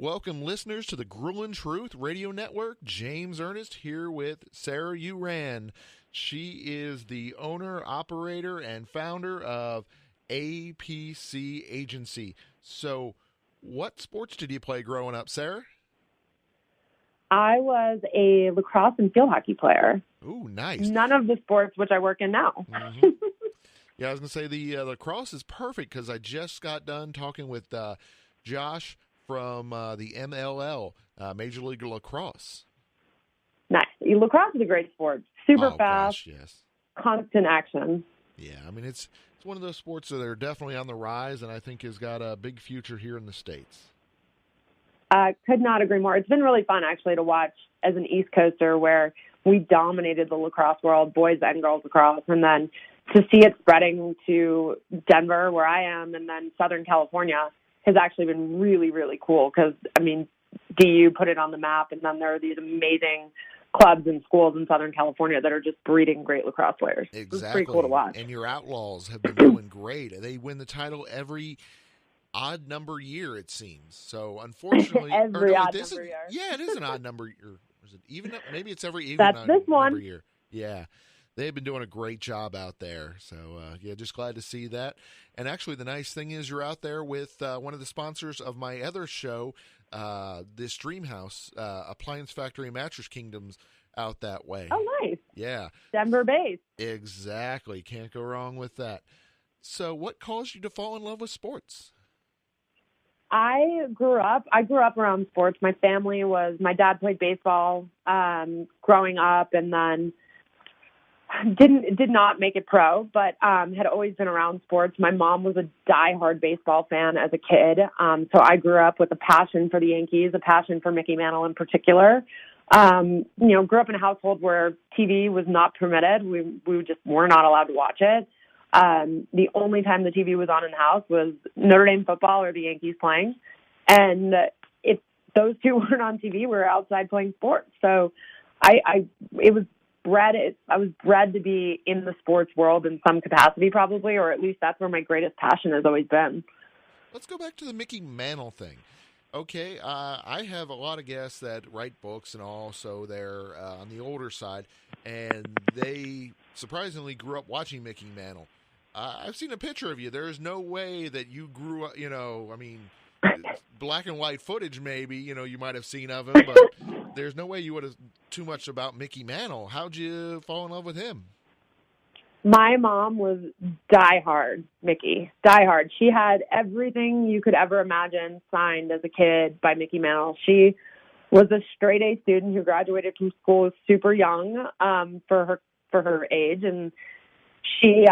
Welcome, listeners, to the Grueling Truth Radio Network. James Ernest here with Sarah Uhran. She is the owner, operator, and founder of APC Agency. So, what sports did you play growing up, Sarah? I was a lacrosse and field hockey player. Ooh, nice. None of the sports which I work in now. Mm-hmm. Yeah, I was going to say the lacrosse is perfect because I just got done talking with Josh from the MLL, Major League Lacrosse. Nice. Lacrosse is a great sport. Super fast, gosh, yes. Constant action. Yeah, I mean, it's one of those sports that are definitely on the rise and I think has got a big future here in the States. Could not agree more. It's been really fun, actually, to watch as an East Coaster where we dominated the lacrosse world, boys and girls lacrosse, and then to see it spreading to Denver, where I am, and then Southern California has actually been really, really cool because, I mean, DU put it on the map, and then there are these amazing clubs and schools in Southern California that are just breeding great lacrosse players. Exactly. It's pretty cool to watch. And your Outlaws have been doing great. They win the title every odd number year, it seems. So, unfortunately, every odd number year. Yeah, it is an odd number year. Is it even? Maybe it's every even That's this number one. year. Yeah. They've been doing a great job out there. So, yeah, just glad to see that. And actually, the nice thing is you're out there with one of the sponsors of my other show, this Dreamhouse, Appliance Factory Mattress Kingdoms, out that way. Oh, nice. Yeah. Denver-based. Exactly. Can't go wrong with that. So what caused you to fall in love with sports? I grew up around sports. My dad played baseball growing up, and then did not make it pro, but had always been around sports. My mom was a diehard baseball fan as a kid, so I grew up with a passion for the Yankees, a passion for Mickey Mantle in particular. Grew up in a household where TV was not permitted. We just were not allowed to watch it. The only time the TV was on in the house was Notre Dame football or the Yankees playing. And if those two weren't on TV, we were outside playing sports. So I was bred to be in the sports world in some capacity probably, or at least that's where my greatest passion has always been. Let's go back to the Mickey Mantle thing. Okay, I have a lot of guests that write books and all, so they're on the older side, and they surprisingly grew up watching Mickey Mantle. I've seen a picture of you. There's no way that you grew up, black and white footage maybe, you might have seen of him, but there's no way you would have too much about Mickey Mantle. How'd you fall in love with him? My mom was diehard Mickey, diehard. She had everything you could ever imagine signed as a kid by Mickey Mantle. She was a straight A student who graduated from school super young for her age, and she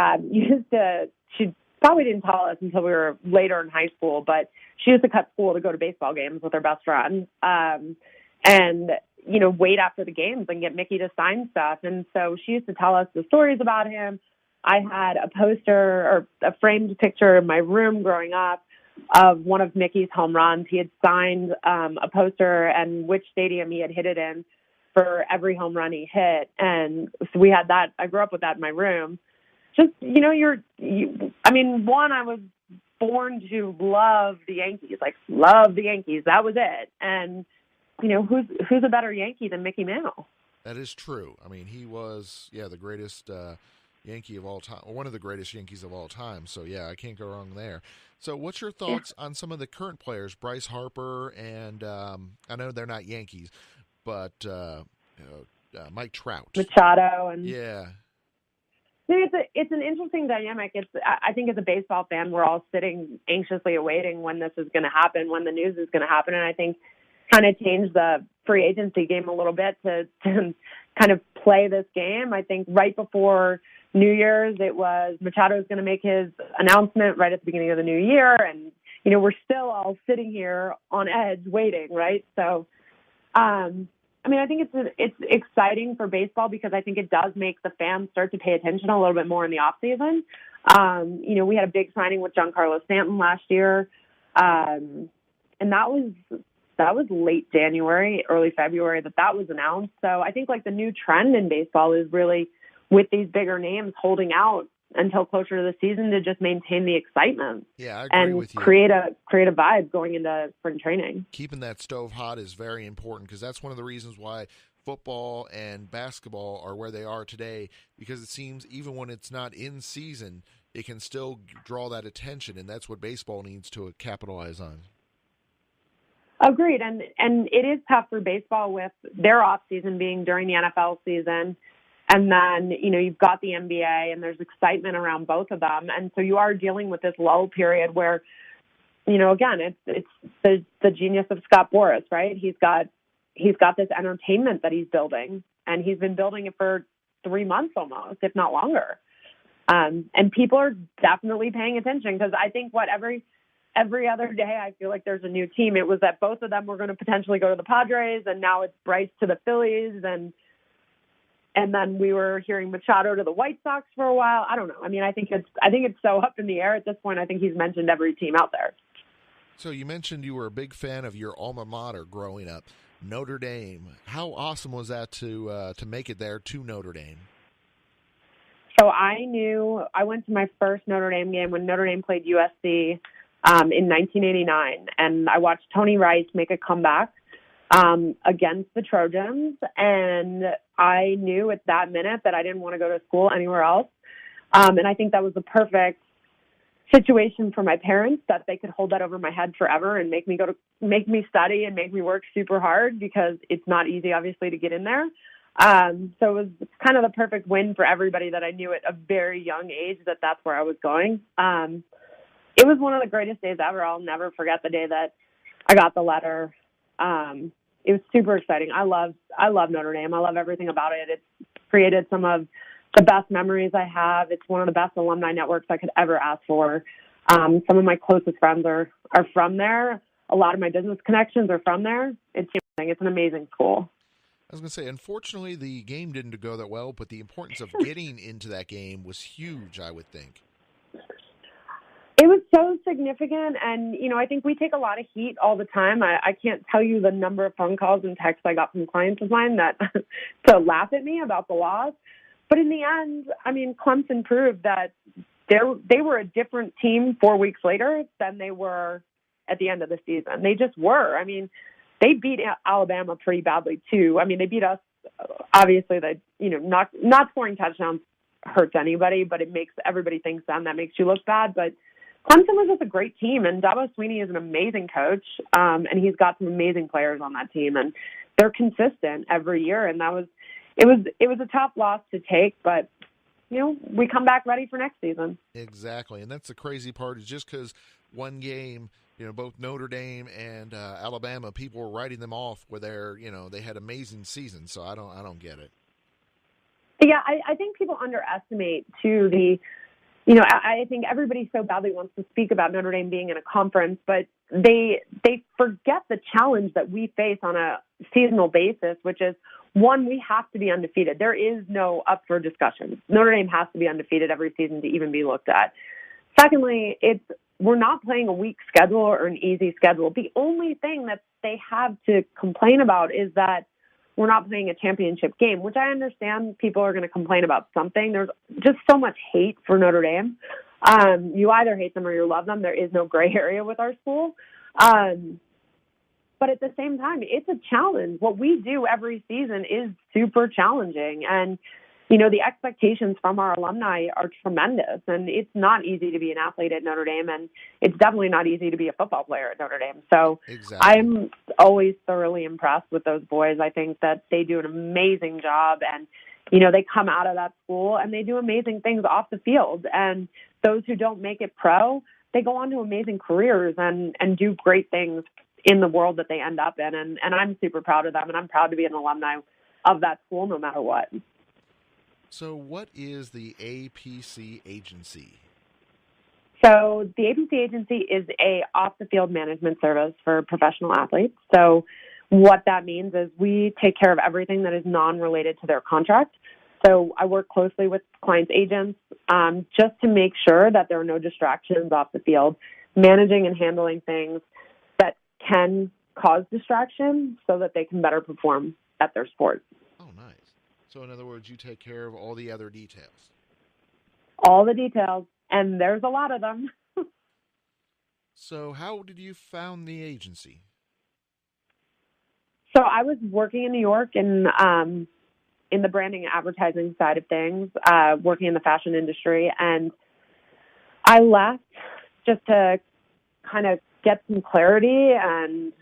she probably didn't tell us until we were later in high school, but she used to cut school to go to baseball games with her best friend. And wait after the games and get Mickey to sign stuff. And so she used to tell us the stories about him. I had a poster or a framed picture in my room growing up of one of Mickey's home runs. He had signed a poster and which stadium he had hit it in for every home run he hit. And so we had that. I grew up with that in my room. Just, I was born to love the Yankees, love the Yankees. That was it. And, who's a better Yankee than Mickey Mantle? That is true. I mean, he was, the greatest Yankee of all time, or one of the greatest Yankees of all time. So, yeah, I can't go wrong there. So what's your thoughts on some of the current players, Bryce Harper and I know they're not Yankees, but Mike Trout. Machado. And yeah. It's an interesting dynamic. I think as a baseball fan, we're all sitting anxiously awaiting when this is going to happen, when the news is going to happen. And I think kind of changed the free agency game a little bit to kind of play this game. I think right before New Year's, it was Machado's going to make his announcement right at the beginning of the new year. And, we're still all sitting here on edge waiting, right? So, I think it's exciting for baseball because I think it does make the fans start to pay attention a little bit more in the off season. We had a big signing with Giancarlo Stanton last year. And that was late January, early February that was announced. So I think the new trend in baseball is really with these bigger names holding out until closer to the season to just maintain the excitement. Yeah, I agree and with you. create a vibe going into spring training. Keeping that stove hot is very important because that's one of the reasons why football and basketball are where they are today, because it seems even when it's not in season, it can still draw that attention, and that's what baseball needs to capitalize on. Agreed. And it is tough for baseball with their off season being during the NFL season. And then, you've got the NBA and there's excitement around both of them. And so you are dealing with this lull period where, again, it's the genius of Scott Boras, right? He's got this entertainment that he's building, and he's been building it for 3 months almost, if not longer. And people are definitely paying attention because I think every other day I feel like there's a new team. It was that both of them were going to potentially go to the Padres, and now it's Bryce to the Phillies, and then we were hearing Machado to the White Sox for a while. I don't know. I mean, I think it's so up in the air at this point. I think he's mentioned every team out there. So you mentioned you were a big fan of your alma mater growing up, Notre Dame. How awesome was that to make it there to Notre Dame? So I went to my first Notre Dame game when Notre Dame played USC in 1989, and I watched Tony Rice make a comeback against the Trojans, and I knew at that minute that I didn't want to go to school anywhere else. And I think that was the perfect situation for my parents, that they could hold that over my head forever and make me study and make me work super hard, because it's not easy, obviously, to get in there. So it was kind of the perfect win for everybody that I knew at a very young age that that's where I was going. It was one of the greatest days ever. I'll never forget the day that I got the letter. It was super exciting. I love Notre Dame. I love everything about it. It's created some of the best memories I have. It's one of the best alumni networks I could ever ask for. Some of my closest friends are from there. A lot of my business connections are from there. It's an amazing school. I was going to say, unfortunately, the game didn't go that well, but the importance of getting into that game was huge, I would think. It was so significant, and, I think we take a lot of heat all the time. I can't tell you the number of phone calls and texts I got from clients of mine that to laugh at me about the loss. But in the end, I mean, Clemson proved that they were a different team 4 weeks later than they were at the end of the season. They just were. I mean, they beat Alabama pretty badly, too. I mean, they beat us, obviously, not scoring touchdowns hurts anybody, but it makes everybody think that makes you look bad. But Clemson was just a great team, and Dabo Swinney is an amazing coach, and he's got some amazing players on that team, and they're consistent every year. And it was a tough loss to take, but we come back ready for next season. Exactly, and that's the crazy part, is just because one game, both Notre Dame and Alabama, people were writing them off where they had amazing seasons. So I don't get it. Yeah, I think people underestimate too I think everybody so badly wants to speak about Notre Dame being in a conference, but they forget the challenge that we face on a seasonal basis, which is, one, we have to be undefeated. There is no up for discussion. Notre Dame has to be undefeated every season to even be looked at. Secondly, we're not playing a weak schedule or an easy schedule. The only thing that they have to complain about is that we're not playing a championship game, which I understand people are going to complain about something. There's just so much hate for Notre Dame. You either hate them or you love them. There is no gray area with our school. But at the same time, it's a challenge. What we do every season is super challenging. And, the expectations from our alumni are tremendous. And it's not easy to be an athlete at Notre Dame. And it's definitely not easy to be a football player at Notre Dame. So exactly. I'm always thoroughly impressed with those boys. I think that they do an amazing job. And, they come out of that school and they do amazing things off the field. And those who don't make it pro, they go on to amazing careers and do great things in the world that they end up in. And I'm super proud of them, and I'm proud to be an alumni of that school no matter what. So what is the APC Agency? So the APC Agency is a off-the-field management service for professional athletes. So what that means is we take care of everything that is non-related to their contract. So I work closely with clients' agents just to make sure that there are no distractions off the field, managing and handling things that can cause distraction so that they can better perform at their sport. Oh, nice. So in other words, you take care of all the other details. all the details, and there's a lot of them. So, how did you found the agency? So I was working in New York in the branding and advertising side of things, working in the fashion industry, and I left just to kind of get some clarity and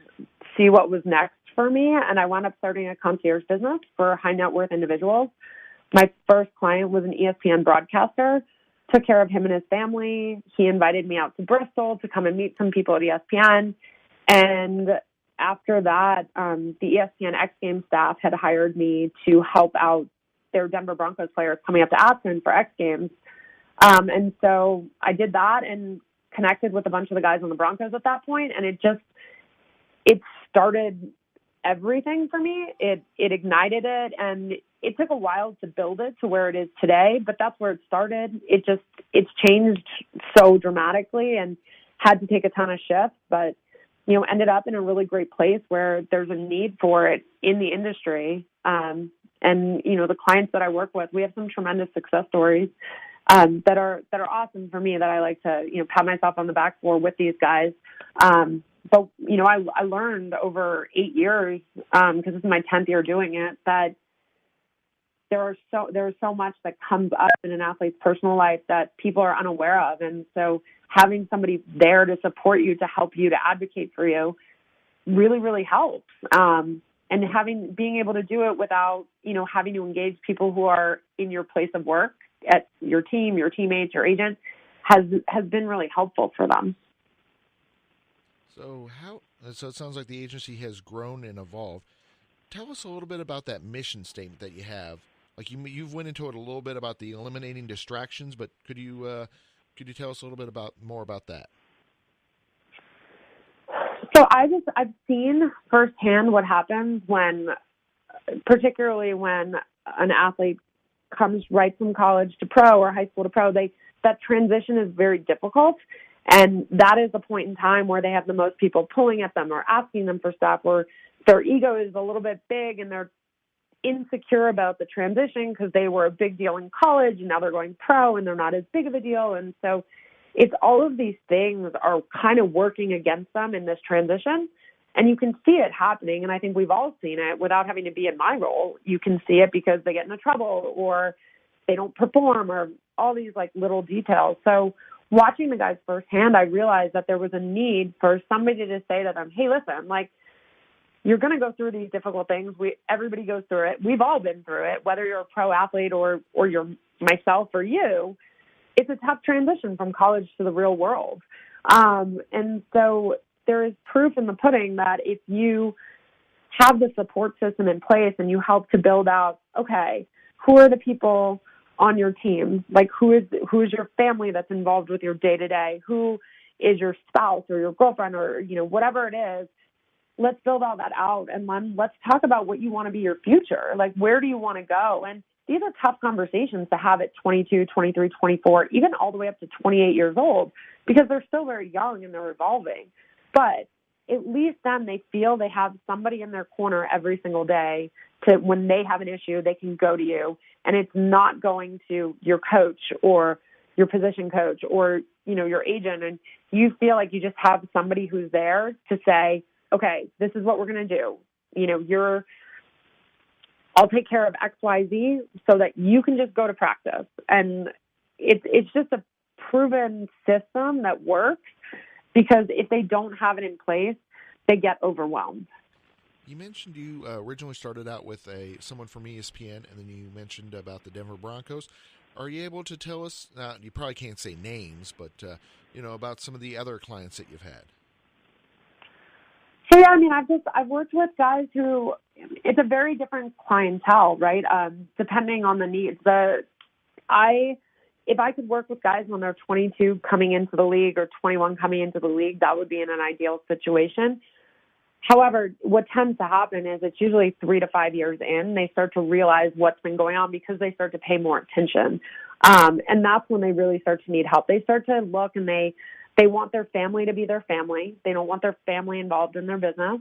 see what was next for me. And I wound up starting a concierge business for high net worth individuals. My first client was an ESPN broadcaster, took care of him and his family. He invited me out to Bristol to come and meet some people at ESPN. And after that, the ESPN X Games staff had hired me to help out their Denver Broncos players coming up to Akron for X Games. And so I did that and connected with a bunch of the guys on the Broncos at that point, and it started everything for me. It ignited it, and it took a while to build it to where it is today, but that's where it started. It's changed so dramatically and had to take a ton of shifts, but ended up in a really great place where there's a need for it in the industry. And the clients that I work with, we have some tremendous success stories that are awesome for me that I like to pat myself on the back for with these guys. But I learned over 8 years, because this is my 10th year doing it, that there's so much that comes up in an athlete's personal life that people are unaware of, and so having somebody there to support you, to help you, to advocate for you, really, really helps. And being able to do it without having to engage people who are in your place of work, at your team, your teammates, your agent, has been really helpful for them. So it sounds like the agency has grown and evolved. Tell us a little bit about that mission statement that you have. Like you've went into it a little bit about the eliminating distractions, but could you tell us a little bit more about that? So I've seen firsthand what happens particularly when an athlete comes right from college to pro or high school to pro, that transition is very difficult. And that is the point in time where they have the most people pulling at them or asking them for stuff, or their ego is a little bit big and they're insecure about the transition because they were a big deal in college and now they're going pro and they're not as big of a deal. And so it's all of these things are kind of working against them in this transition. And you can see it happening, and I think we've all seen it without having to be in my role. You can see it because they get into trouble or they don't perform or all these little details. So watching the guys firsthand, I realized that there was a need for somebody to say to them, hey, listen, you're going to go through these difficult things. Everybody goes through it. We've all been through it, whether you're a pro athlete or you're myself or you. It's a tough transition from college to the real world. And so there is proof in the pudding that if you have the support system in place and you help to build out, okay, who are the people on your team? Who is your family that's involved with your day-to-day? Who is your spouse or your girlfriend or, whatever it is? Let's build all that out, and let's talk about what you want to be your future. Where do you want to go? And these are tough conversations to have at 22, 23, 24, even all the way up to 28 years old, because they're still very young and they're evolving. But at least then they feel they have somebody in their corner every single day to, when they have an issue, they can go to you. And it's not going to your coach or your position coach or, your agent. And you feel like you just have somebody who's there to say, okay, this is what we're going to do. I'll take care of X, Y, Z so that you can just go to practice. And it's just a proven system that works, because if they don't have it in place, they get overwhelmed. You mentioned you originally started out with someone from ESPN, and then you mentioned about the Denver Broncos. Are you able to tell us, you probably can't say names, but, about some of the other clients that you've had? So, yeah, I've worked with guys who, it's a very different clientele, right? Depending on the needs. If I could work with guys when they're 22 coming into the league or 21 coming into the league, that would be in an ideal situation. However, what tends to happen is it's usually 3 to 5 years in, they start to realize what's been going on because they start to pay more attention. And that's when they really start to need help. They start to look and they want their family to be their family. They don't want their family involved in their business.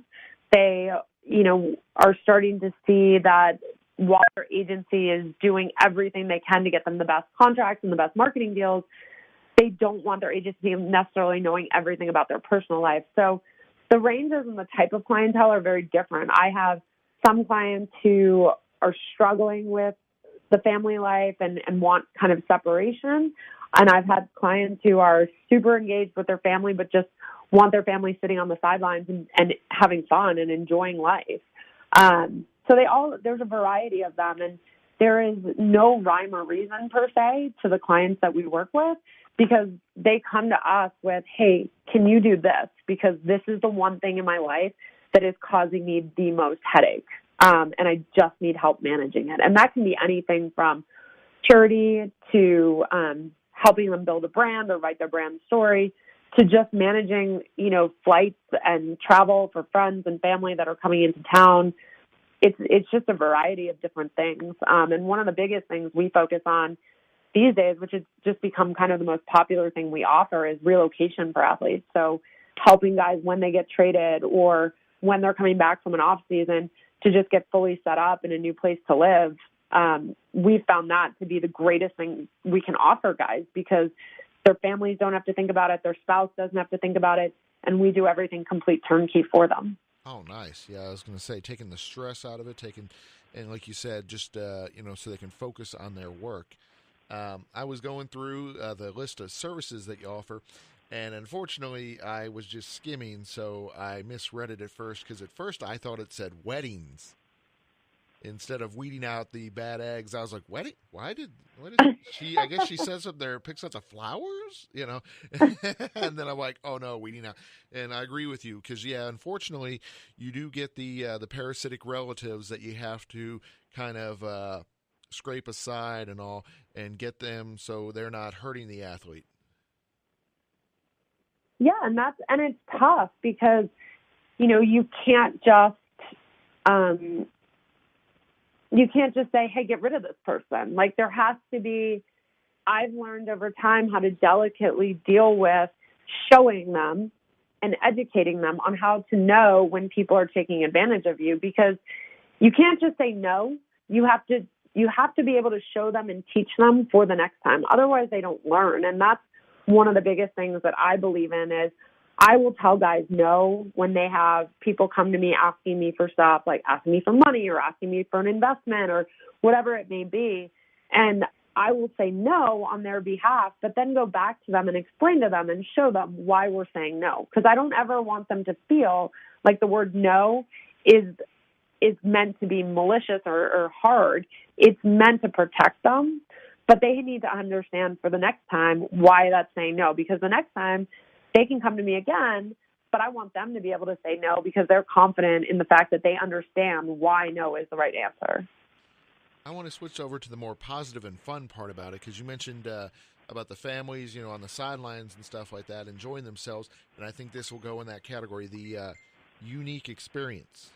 They, are starting to see that while their agency is doing everything they can to get them the best contracts and the best marketing deals, they don't want their agency necessarily knowing everything about their personal life. So the ranges and the type of clientele are very different. I have some clients who are struggling with the family life and want kind of separation. And I've had clients who are super engaged with their family, but just want their family sitting on the sidelines and having fun and enjoying life. So there's a variety of them, and there is no rhyme or reason per se to the clients that we work with, because they come to us with, hey, can you do this? Because this is the one thing in my life that is causing me the most headache. And I just need help managing it. And that can be anything from charity to helping them build a brand or write their brand story, to just managing, flights and travel for friends and family that are coming into town. It's just a variety of different things. And one of the biggest things we focus on these days, which has just become kind of the most popular thing we offer, is relocation for athletes. So helping guys when they get traded or when they're coming back from an off season to just get fully set up in a new place to live. We've found that to be the greatest thing we can offer guys, because their families don't have to think about it. Their spouse doesn't have to think about it. And we do everything complete turnkey for them. Oh, nice. Yeah, I was going to say, taking the stress out of it, and like you said, just, so they can focus on their work. I was going through the list of services that you offer, and unfortunately, I was just skimming, so I misread it at first, because at first I thought it said weddings. Instead of weeding out the bad eggs, I was like, wedding? What is she? I guess she says up there, picks up the flowers, and then I'm like, oh no, weeding out. And I agree with you, because unfortunately, you do get the parasitic relatives that you have to kind of scrape aside and all, and get them so they're not hurting the athlete. Yeah, and it's tough, because you can't just say, hey, get rid of this person. Like, there has to be, I've learned over time how to delicately deal with showing them and educating them on how to know when people are taking advantage of you, because you can't just say no. You have to be able to show them and teach them for the next time. Otherwise, they don't learn. And that's one of the biggest things that I believe in is I will tell guys no when they have people come to me asking me for stuff, like asking me for money or asking me for an investment or whatever it may be. And I will say no on their behalf, but then go back to them and explain to them and show them why we're saying no. Because I don't ever want them to feel like the word no is meant to be malicious or hard. It's meant to protect them, but they need to understand for the next time why that's saying no, because the next time they can come to me again, but I want them to be able to say no because they're confident in the fact that they understand why no is the right answer. I want to switch over to the more positive and fun part about it, because you mentioned about the families, on the sidelines and stuff like that, enjoying themselves, and I think this will go in that category, the unique experience.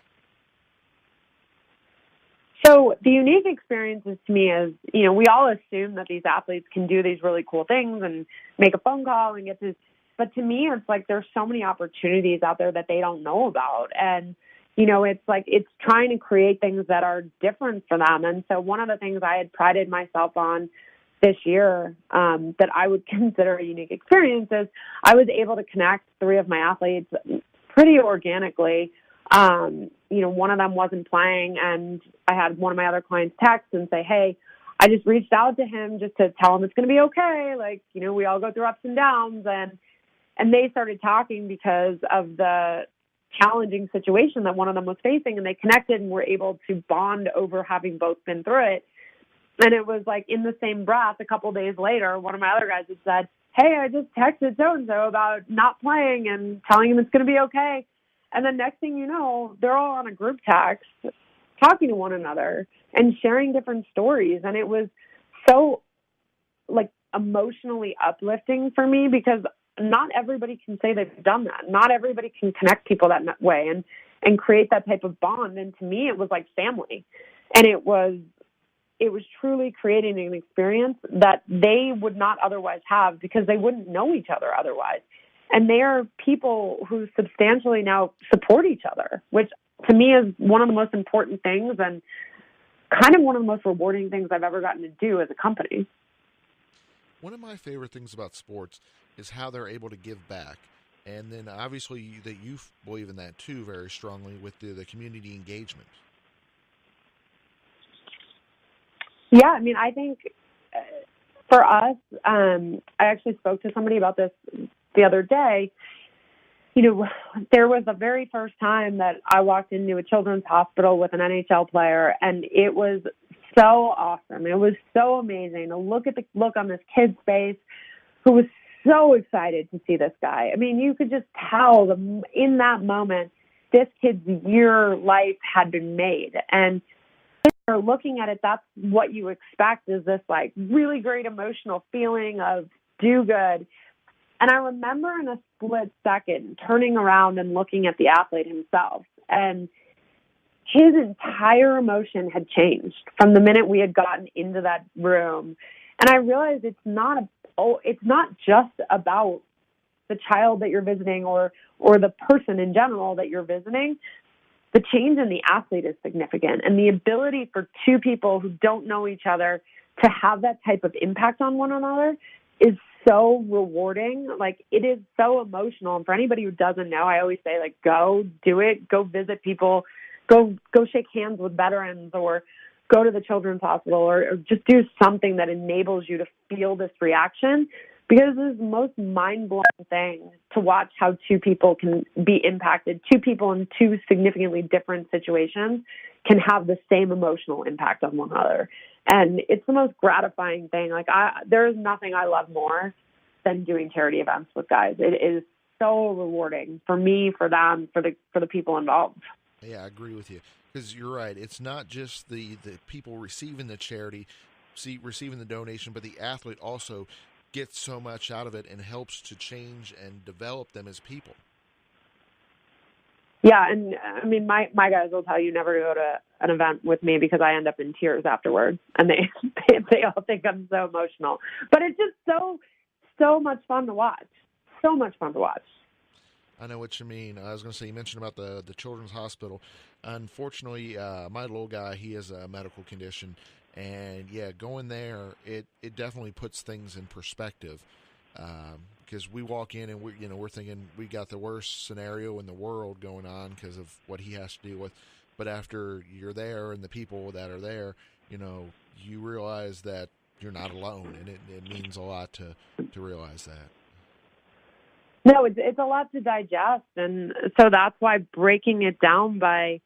So the unique experiences to me is, we all assume that these athletes can do these really cool things and make a phone call and get this. But to me, it's like there's so many opportunities out there that they don't know about. And, it's like it's trying to create things that are different for them. And so one of the things I had prided myself on this year that I would consider a unique experience is I was able to connect 3 of my athletes pretty organically. One of them wasn't playing, and I had one of my other clients text and say, hey, I just reached out to him just to tell him it's going to be okay. Like, we all go through ups and downs. And they started talking because of the challenging situation that one of them was facing, and they connected and were able to bond over having both been through it. And it was like in the same breath, a couple of days later, one of my other guys had said, hey, I just texted so-and-so about not playing and telling him it's going to be okay. And then next thing you know, they're all on a group text talking to one another and sharing different stories. And it was so emotionally uplifting for me, because not everybody can say they've done that. Not everybody can connect people that way and create that type of bond. And to me, it was like family. And it was truly creating an experience that they would not otherwise have, because they wouldn't know each other otherwise. And they are people who substantially now support each other, which to me is one of the most important things. And kind of one of the most rewarding things I've ever gotten to do as a company. One of my favorite things about sports is how they're able to give back. And then obviously that you believe in that too very strongly with the community engagement. Yeah, I mean, I think for us, I actually spoke to somebody about this the other day. You know, there was the very first time that I walked into a children's hospital with an NHL player, and it was so awesome. It was so amazing to look at the look on this kid's face who was so excited to see this guy. I mean, you could just tell in that moment, this kid's life had been made. And looking at it, that's what you expect, is this like really great emotional feeling of do good. And I remember in a split second turning around and looking at the athlete himself, and his entire emotion had changed from the minute we had gotten into that room. And I realized it's not just about the child that you're visiting or the person in general that you're visiting. The change in the athlete is significant, and the ability for two people who don't know each other to have that type of impact on one another is so rewarding. Like, it is so emotional. And for anybody who doesn't know, I always say, like, go do it, go visit people, go shake hands with veterans, or go to the children's hospital, or just do something that enables you to feel this reaction. Because it's the most mind-blowing thing to watch how two people can be impacted. Two people in two significantly different situations can have the same emotional impact on one another. And it's the most gratifying thing. Like, there is nothing I love more than doing charity events with guys. It is so rewarding for me, for them, for the people involved. Yeah, I agree with you. Because you're right. It's not just the people receiving the charity, receiving the donation, but the athlete also gets so much out of it and helps to change and develop them as people. Yeah, and I mean, my guys will tell you never to go to an event with me because I end up in tears afterwards, and they all think I'm so emotional. But it's just so much fun to watch. So much fun to watch. I know what you mean. I was going to say, you mentioned about the children's hospital. Unfortunately, my little guy, he has a medical condition, and yeah, going there, it definitely puts things in perspective. Because we walk in and we're thinking we got the worst scenario in the world going on because of what he has to deal with. But after you're there and the people that are there, you realize that you're not alone, and it means a lot to realize that. No, it's a lot to digest, and so that's why breaking it down by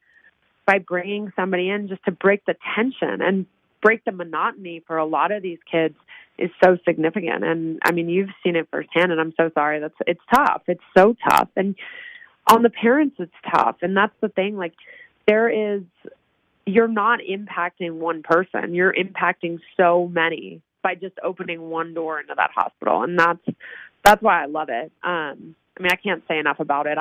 bringing somebody in just to break the tension and break the monotony for a lot of these kids is so significant. And I mean, you've seen it firsthand, and I'm so sorry. It's tough. It's so tough. And on the parents, it's tough. And that's the thing. Like, you're not impacting one person. You're impacting so many by just opening one door into that hospital. And that's why I love it. I mean, I can't say enough about it.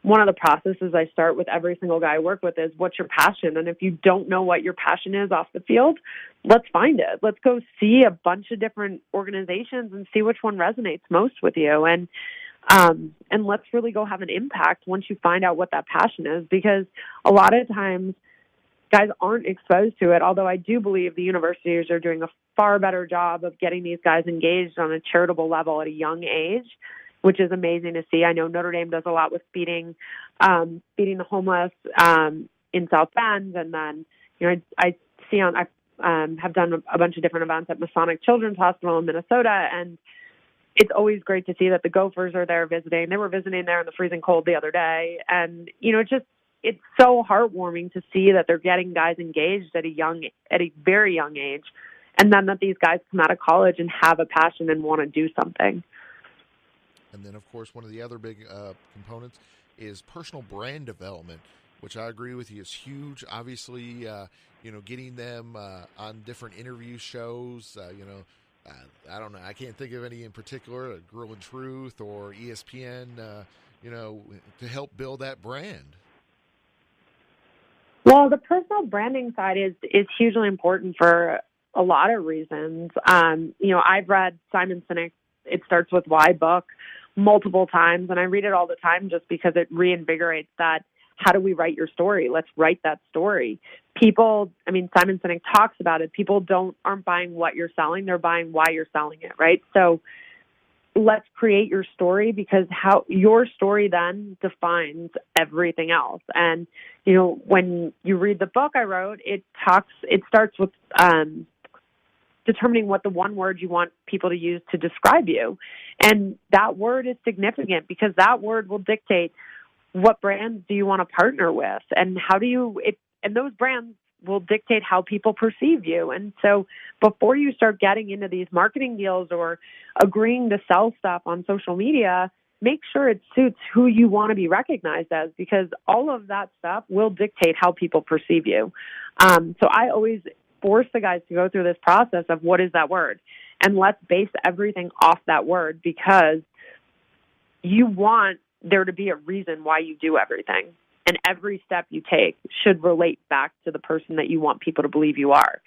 One of the processes I start with every single guy I work with is, what's your passion? And if you don't know what your passion is off the field, let's find it. Let's go see a bunch of different organizations and see which one resonates most with you. And let's really go have an impact once you find out what that passion is, because a lot of times guys aren't exposed to it, although I do believe the universities are doing a far better job of getting these guys engaged on a charitable level at a young age, which is amazing to see. I know Notre Dame does a lot with feeding the homeless in South Bend, and then I have done a bunch of different events at Masonic Children's Hospital in Minnesota, and it's always great to see that the Gophers are there visiting. They were visiting there in the freezing cold the other day, and it's so heartwarming to see that they're getting guys engaged at a very young age, and then that these guys come out of college and have a passion and want to do something. And then, of course, one of the other big components is personal brand development, which I agree with you is huge. Obviously, getting them on different interview shows. I don't know. I can't think of any in particular, like Girl and Truth or ESPN. To help build that brand. Well, the personal branding side is hugely important for a lot of reasons. I've read Simon Sinek's It Starts With Why book multiple times, and I read it all the time just because it reinvigorates that how do we write your story? Let's write that story. People, I mean, Simon Sinek talks about it. People aren't buying what you're selling. They're buying why you're selling it, right? So let's create your story, because how your story then defines everything else. And, you know, when you read the book I wrote, it starts with determining what the one word you want people to use to describe you. And that word is significant, because that word will dictate what brands do you want to partner with, and and those brands will dictate how people perceive you. And so before you start getting into these marketing deals or agreeing to sell stuff on social media, make sure it suits who you want to be recognized as, because all of that stuff will dictate how people perceive you. So I always force the guys to go through this process of what is that word, and let's base everything off that word, because you want there to be a reason why you do everything. And every step you take should relate back to the person that you want people to believe you are.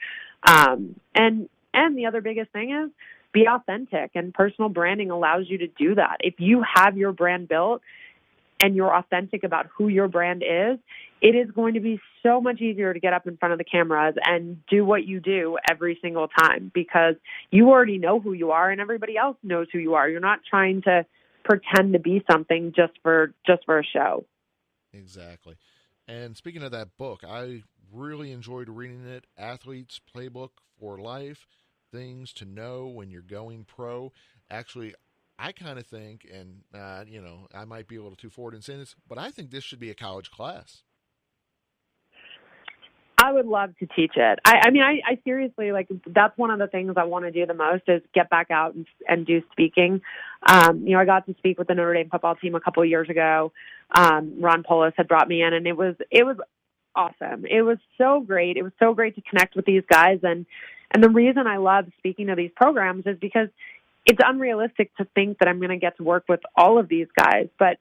And the other biggest thing is be authentic, and personal branding allows you to do that. If you have your brand built and you're authentic about who your brand is, it is going to be so much easier to get up in front of the cameras and do what you do every single time, because you already know who you are and everybody else knows who you are. You're not trying to pretend to be something just for a show. Exactly. And speaking of that book, I really enjoyed reading it. Athlete's Playbook for Life, Things to Know When You're Going Pro. Actually, I kind of think, and I might be a little too forward in saying this, but I think this should be a college class. I would love to teach it. I seriously, that's one of the things I want to do the most is get back out and do speaking. I got to speak with the Notre Dame football team a couple of years ago. Ron Polis had brought me in, and it was awesome. It was so great. It was so great to connect with these guys. And the reason I love speaking to these programs is because it's unrealistic to think that I'm going to get to work with all of these guys, but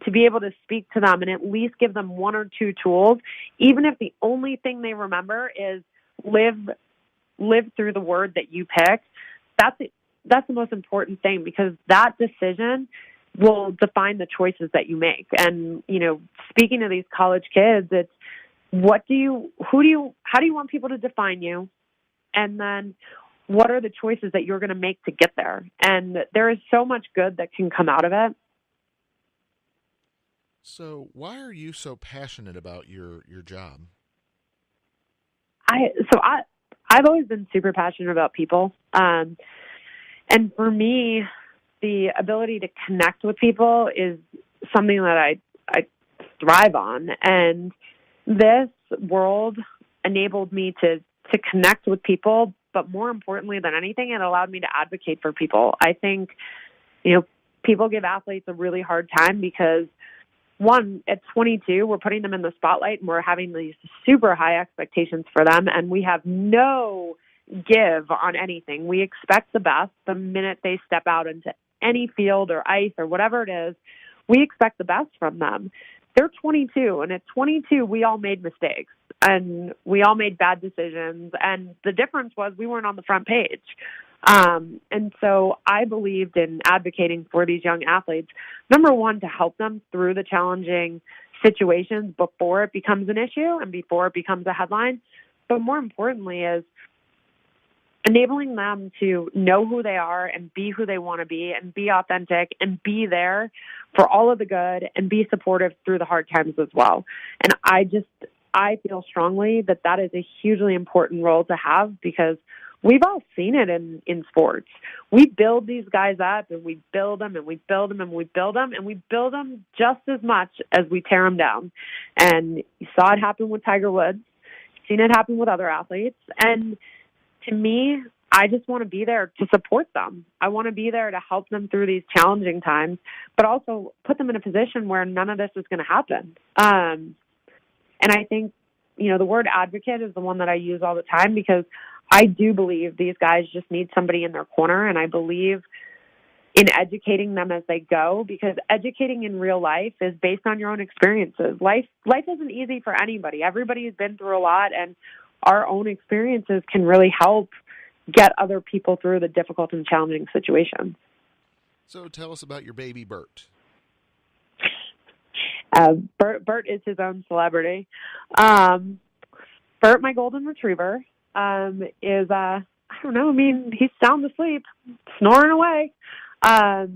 to be able to speak to them and at least give them one or two tools, even if the only thing they remember is live through the word that you pick, that's the most important thing, because that decision will define the choices that you make. And, speaking to these college kids, it's how do you want people to define you? And then what are the choices that you're going to make to get there? And there is so much good that can come out of it. So why are you so passionate about your job? I've always been super passionate about people. And for me, the ability to connect with people is something that I thrive on. And this world enabled me to connect with people, but more importantly than anything, it allowed me to advocate for people. I think, people give athletes a really hard time because, one, at 22, we're putting them in the spotlight and we're having these super high expectations for them, and we have no give on anything. We expect the best the minute they step out into any field or ice or whatever it is. We expect the best from them. They're 22, and at 22, we all made mistakes, and we all made bad decisions, and the difference was we weren't on the front page. And so I believed in advocating for these young athletes, number one, to help them through the challenging situations before it becomes an issue and before it becomes a headline. But more importantly is enabling them to know who they are and be who they want to be and be authentic and be there for all of the good and be supportive through the hard times as well. And I feel strongly that is a hugely important role to have, because we've all seen it in sports. We build these guys up, and we build them, and we build them, and we build them, and we build them just as much as we tear them down. And you saw it happen with Tiger Woods. You've seen it happen with other athletes. And to me, I just want to be there to support them. I want to be there to help them through these challenging times, but also put them in a position where none of this is going to happen. And I think, the word advocate is the one that I use all the time, because I do believe these guys just need somebody in their corner, and I believe in educating them as they go, because educating in real life is based on your own experiences. Life isn't easy for anybody. Everybody's been through a lot, and our own experiences can really help get other people through the difficult and challenging situations. So tell us about your baby Bert. Bert is his own celebrity. Um, Bert, my golden retriever, is I don't know. I mean, he's sound asleep, snoring away. I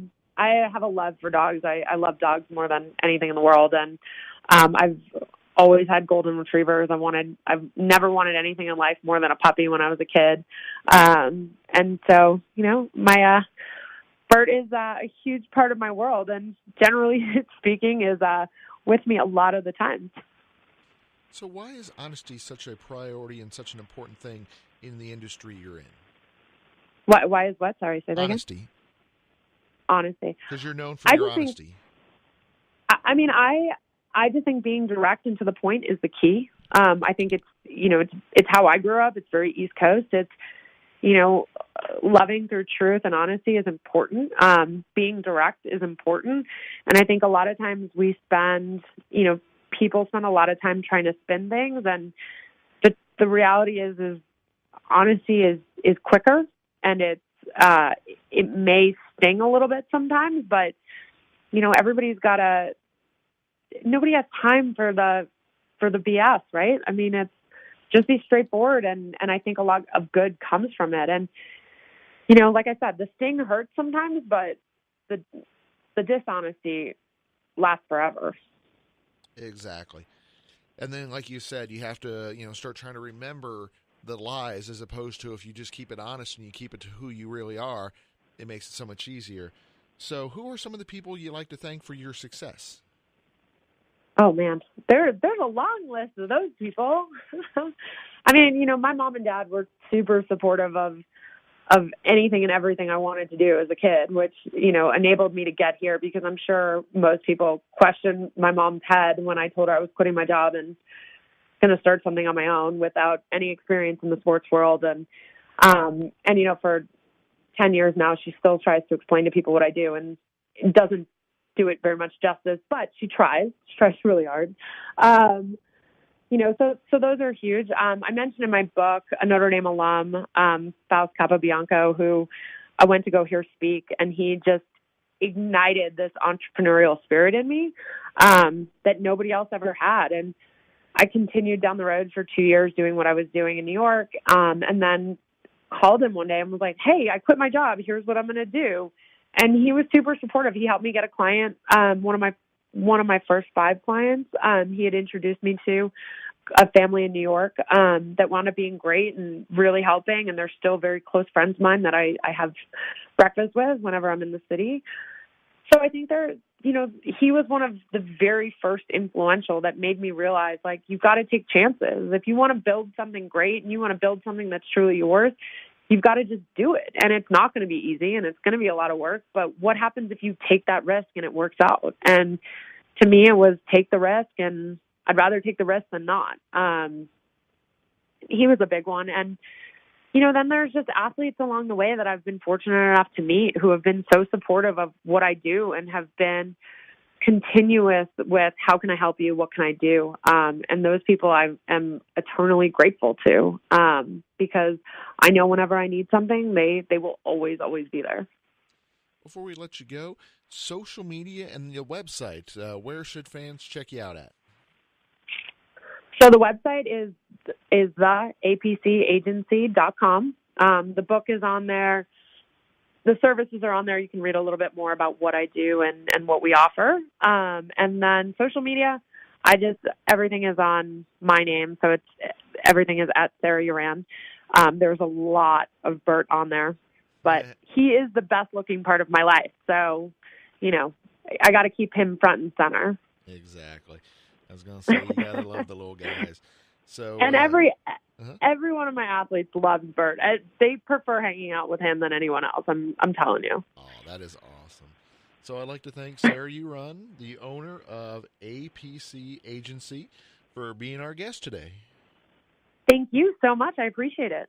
have a love for dogs. I love dogs more than anything in the world, and I've always had golden retrievers. I've never wanted anything in life more than a puppy when I was a kid. And so, my Bert is a huge part of my world, and generally speaking, is with me a lot of the time. So why is honesty such a priority and such an important thing in the industry you're in? Why is what? Sorry, say that Honesty. again. Honesty. Because you're known for your honesty. I just think being direct and to the point is the key. I think it's how I grew up. It's very East Coast. It's, loving through truth and honesty is important. Being direct is important. And I think a lot of times people spend a lot of time trying to spin things. And the reality is honesty is quicker, and it may sting a little bit sometimes, but nobody has time for the BS, right? I mean, it's just be straightforward, and I think a lot of good comes from it. And like I said, the sting hurts sometimes, but the dishonesty lasts forever. Exactly. And then, like you said, you have to start trying to remember the lies, as opposed to if you just keep it honest and you keep it to who you really are, it makes it so much easier. So who are some of the people you like to thank for your success? Oh man, there's a long list of those people. I mean, my mom and dad were super supportive of anything and everything I wanted to do as a kid, which, enabled me to get here, because I'm sure most people questioned my mom's head when I told her I was quitting my job and going to start something on my own without any experience in the sports world. And for 10 years now, she still tries to explain to people what I do, and it doesn't do it very much justice, but she tries really hard. So those are huge. I mentioned in my book a Notre Dame alum, Faust Capobianco, who I went to go hear speak, and he just ignited this entrepreneurial spirit in me that nobody else ever had. And I continued down the road for 2 years doing what I was doing in New York, and then called him one day and was like, "Hey, I quit my job. Here's what I'm going to do." And he was super supportive. He helped me get a client, one of my first 5 clients. He had introduced me to a family in New York that wound up being great and really helping, and they're still very close friends of mine that I have breakfast with whenever I'm in the city. So I think he was one of the very first influential that made me realize, like, you've got to take chances. If you want to build something great and you want to build something that's truly yours, you've got to just do it. And it's not going to be easy, and it's going to be a lot of work. But what happens if you take that risk and it works out? And to me, it was take the risk, and I'd rather take the risk than not. He was a big one. And, then there's just athletes along the way that I've been fortunate enough to meet who have been so supportive of what I do and have been continuous with, how can I help you? What can I do? And those people I am eternally grateful to, because I know whenever I need something, they will always, always be there. Before we let you go, social media and your website, where should fans check you out at? So the website is the apcagency.com. The book is on there. The services are on there. You can read a little bit more about what I do and what we offer. And then social media, everything is on my name. So everything is at Sarah Uhran. There's a lot of Bert on there, but he is the best looking part of my life. So, I got to keep him front and center. Exactly. I was going to say, you got to love the little guys. So, and every one of my athletes loves Bert. They prefer hanging out with him than anyone else. I'm telling you. Oh, that is awesome. So I'd like to thank Sarah Uhran, the owner of APC Agency, for being our guest today. Thank you so much. I appreciate it.